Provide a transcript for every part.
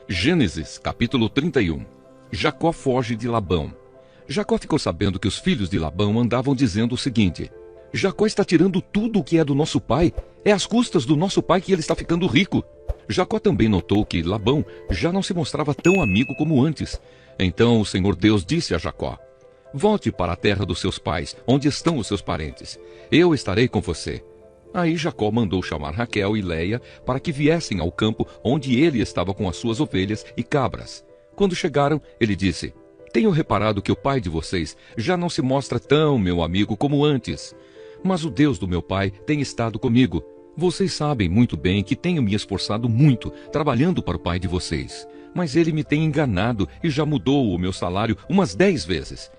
Gênesis, capítulo 31. Jacó foge de Labão. Jacó ficou sabendo que os filhos de Labão andavam dizendo o seguinte: Jacó está tirando tudo o que é do nosso pai. É às custas do nosso pai que ele está ficando rico. Jacó também notou que Labão já não se mostrava tão amigo como antes. Então o Senhor Deus disse a Jacó: volte para a terra dos seus pais, onde estão os seus parentes. Eu estarei com você. Aí Jacó mandou chamar Raquel e Leia para que viessem ao campo onde ele estava com as suas ovelhas e cabras. Quando chegaram, ele disse: tenho reparado que o pai de vocês já não se mostra tão meu amigo como antes. Mas o Deus do meu pai tem estado comigo. Vocês sabem muito bem que tenho me esforçado muito, trabalhando para o pai de vocês. Mas ele me tem enganado e já mudou o meu salário umas 10 vezes.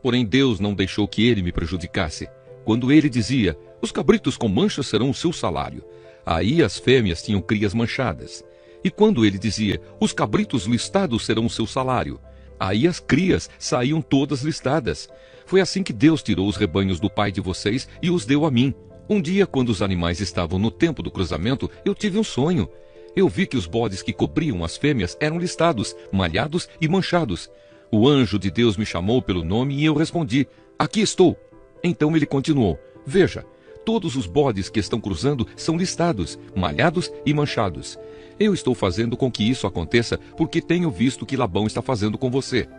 Porém Deus não deixou que ele me prejudicasse. Quando ele dizia: os cabritos com manchas serão o seu salário, aí as fêmeas tinham crias manchadas. E quando ele dizia: os cabritos listados serão o seu salário, aí as crias saíam todas listadas. Foi assim que Deus tirou os rebanhos do pai de vocês e os deu a mim. Um dia, quando os animais estavam no tempo do cruzamento, eu tive um sonho. Eu vi que os bodes que cobriam as fêmeas eram listados, malhados e manchados. O anjo de Deus me chamou pelo nome e eu respondi: aqui estou. Então ele continuou: veja, todos os bodes que estão cruzando são listados, malhados e manchados. Eu estou fazendo com que isso aconteça porque tenho visto que Labão está fazendo com você.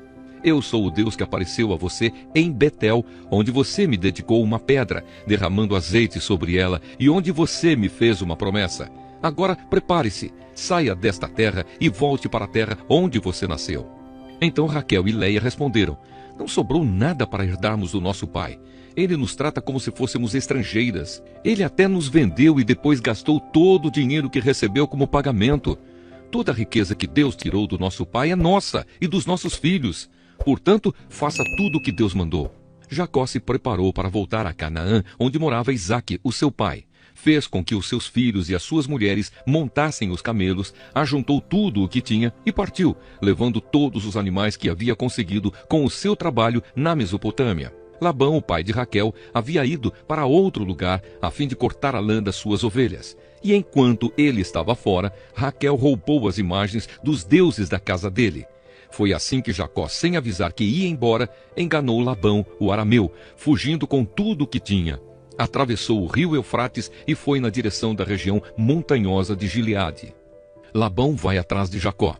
Eu sou o Deus que apareceu a você em Betel, onde você me dedicou uma pedra, derramando azeite sobre ela, e onde você me fez uma promessa. Agora prepare-se, saia desta terra e volte para a terra onde você nasceu. Então Raquel e Leia responderam: não sobrou nada para herdarmos do nosso pai. Ele nos trata como se fôssemos estrangeiras. Ele até nos vendeu e depois gastou todo o dinheiro que recebeu como pagamento. Toda a riqueza que Deus tirou do nosso pai é nossa e dos nossos filhos. Portanto, faça tudo o que Deus mandou. Jacó se preparou para voltar a Canaã, onde morava Isaque, o seu pai. Fez com que os seus filhos e as suas mulheres montassem os camelos, ajuntou tudo o que tinha e partiu, levando todos os animais que havia conseguido com o seu trabalho na Mesopotâmia. Labão, o pai de Raquel, havia ido para outro lugar a fim de cortar a lã das suas ovelhas. E enquanto ele estava fora, Raquel roubou as imagens dos deuses da casa dele. Foi assim que Jacó, sem avisar que ia embora, enganou Labão, o arameu, fugindo com tudo o que tinha. Atravessou o rio Eufrates e foi na direção da região montanhosa de Gileade. Labão vai atrás de Jacó.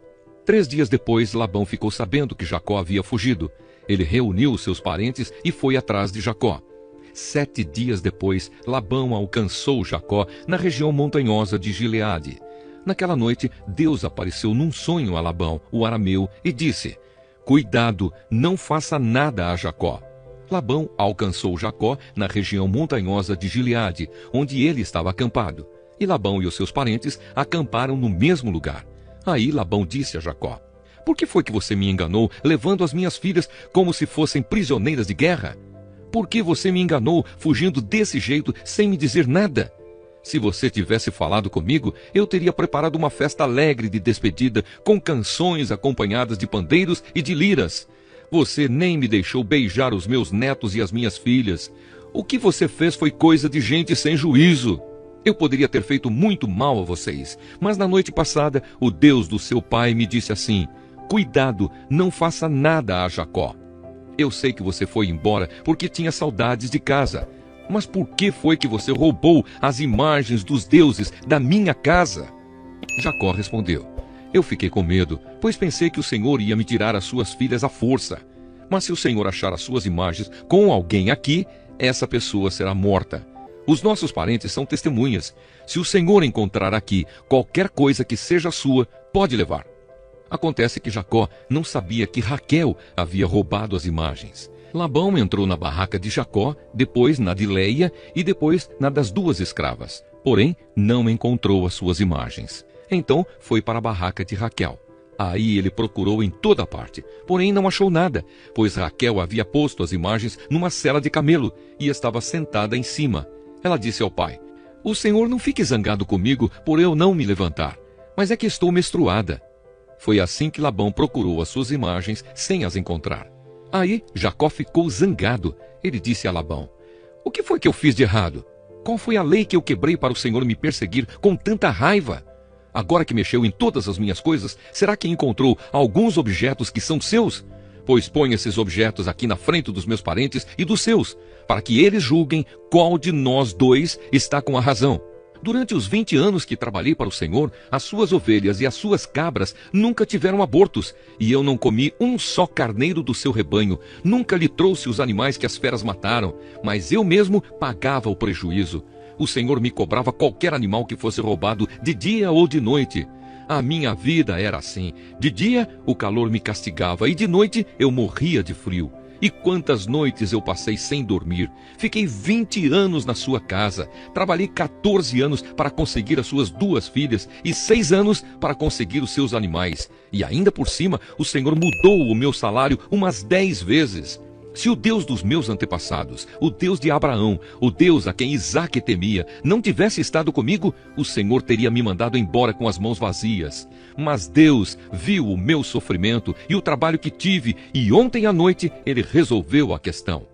3 dias depois, Labão ficou sabendo que Jacó havia fugido. Ele reuniu os seus parentes e foi atrás de Jacó. 7 dias depois, Labão alcançou Jacó na região montanhosa de Gileade. Naquela noite, Deus apareceu num sonho a Labão, o arameu, e disse: cuidado, não faça nada a Jacó. Labão alcançou Jacó na região montanhosa de Gileade, onde ele estava acampado. E Labão e os seus parentes acamparam no mesmo lugar. Aí Labão disse a Jacó: por que foi que você me enganou, levando as minhas filhas como se fossem prisioneiras de guerra? Por que você me enganou, fugindo desse jeito, sem me dizer nada? Se você tivesse falado comigo, eu teria preparado uma festa alegre de despedida, com canções acompanhadas de pandeiros e de liras. Você nem me deixou beijar os meus netos e as minhas filhas. O que você fez foi coisa de gente sem juízo. Eu poderia ter feito muito mal a vocês, mas na noite passada, o Deus do seu pai me disse assim: cuidado, não faça nada a Jacó. Eu sei que você foi embora porque tinha saudades de casa. Mas por que foi que você roubou as imagens dos deuses da minha casa? Jacó respondeu: eu fiquei com medo, pois pensei que o Senhor ia me tirar as suas filhas à força. Mas se o Senhor achar as suas imagens com alguém aqui, essa pessoa será morta. Os nossos parentes são testemunhas. Se o Senhor encontrar aqui qualquer coisa que seja sua, pode levar. Acontece que Jacó não sabia que Raquel havia roubado as imagens. Labão entrou na barraca de Jacó, depois na de Leia e depois na das 2 escravas. Porém, não encontrou as suas imagens. Então foi para a barraca de Raquel. Aí ele procurou em toda parte, porém não achou nada, pois Raquel havia posto as imagens numa sela de camelo e estava sentada em cima. Ela disse ao pai: o Senhor não fique zangado comigo por eu não me levantar, mas é que estou menstruada. Foi assim que Labão procurou as suas imagens sem as encontrar. Aí Jacó ficou zangado. Ele disse a Labão: o que foi que eu fiz de errado? Qual foi a lei que eu quebrei para o Senhor me perseguir com tanta raiva? Agora que mexeu em todas as minhas coisas, será que encontrou alguns objetos que são seus? Pois põe esses objetos aqui na frente dos meus parentes e dos seus, para que eles julguem qual de nós dois está com a razão. Durante os 20 anos que trabalhei para o Senhor, as suas ovelhas e as suas cabras nunca tiveram abortos, e eu não comi um só carneiro do seu rebanho, nunca lhe trouxe os animais que as feras mataram, mas eu mesmo pagava o prejuízo. O Senhor me cobrava qualquer animal que fosse roubado de dia ou de noite. A minha vida era assim. De dia, o calor me castigava, e de noite eu morria de frio. E quantas noites eu passei sem dormir. Fiquei 20 anos na sua casa. Trabalhei 14 anos para conseguir as suas 2 filhas e 6 anos para conseguir os seus animais. E ainda por cima, o Senhor mudou o meu salário umas 10 vezes. Se o Deus dos meus antepassados, o Deus de Abraão, o Deus a quem Isaque temia, não tivesse estado comigo, o Senhor teria me mandado embora com as mãos vazias. Mas Deus viu o meu sofrimento e o trabalho que tive, e ontem à noite ele resolveu a questão.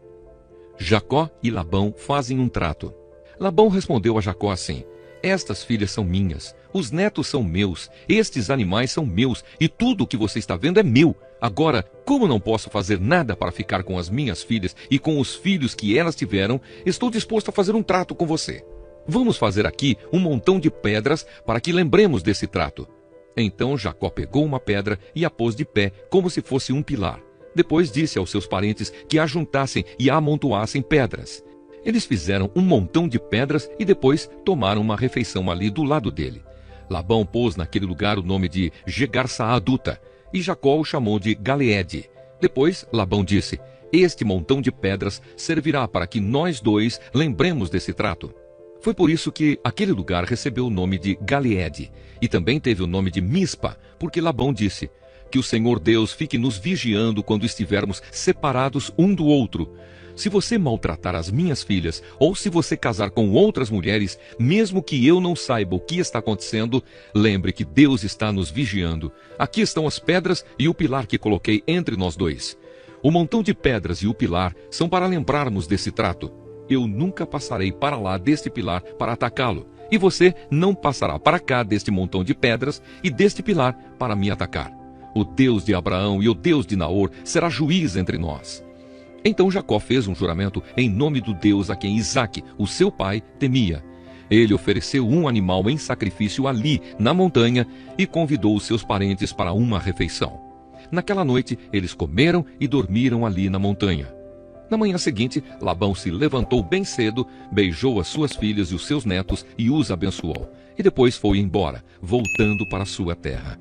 Jacó e Labão fazem um trato. Labão respondeu a Jacó assim: estas filhas são minhas, os netos são meus, estes animais são meus, e tudo o que você está vendo é meu. Agora, como não posso fazer nada para ficar com as minhas filhas e com os filhos que elas tiveram, estou disposto a fazer um trato com você. Vamos fazer aqui um montão de pedras para que lembremos desse trato. Então Jacó pegou uma pedra e a pôs de pé, como se fosse um pilar. Depois disse aos seus parentes que ajuntassem e amontoassem pedras. Eles fizeram um montão de pedras e depois tomaram uma refeição ali do lado dele. Labão pôs naquele lugar o nome de Jegar-Saaduta, e Jacó o chamou de Galeede. Depois Labão disse: este montão de pedras servirá para que nós dois lembremos desse trato. Foi por isso que aquele lugar recebeu o nome de Galeede, e também teve o nome de Mispa, porque Labão disse: que o Senhor Deus fique nos vigiando quando estivermos separados um do outro. Se você maltratar as minhas filhas, ou se você casar com outras mulheres, mesmo que eu não saiba o que está acontecendo, lembre que Deus está nos vigiando. Aqui estão as pedras e o pilar que coloquei entre nós dois. O montão de pedras e o pilar são para lembrarmos desse trato. Eu nunca passarei para lá deste pilar para atacá-lo, e você não passará para cá deste montão de pedras e deste pilar para me atacar. O Deus de Abraão e o Deus de Naor será juiz entre nós. Então Jacó fez um juramento em nome do Deus a quem Isaque, o seu pai, temia. Ele ofereceu um animal em sacrifício ali, na montanha, e convidou os seus parentes para uma refeição. Naquela noite, eles comeram e dormiram ali na montanha. Na manhã seguinte, Labão se levantou bem cedo, beijou as suas filhas e os seus netos e os abençoou. E depois foi embora, voltando para sua terra.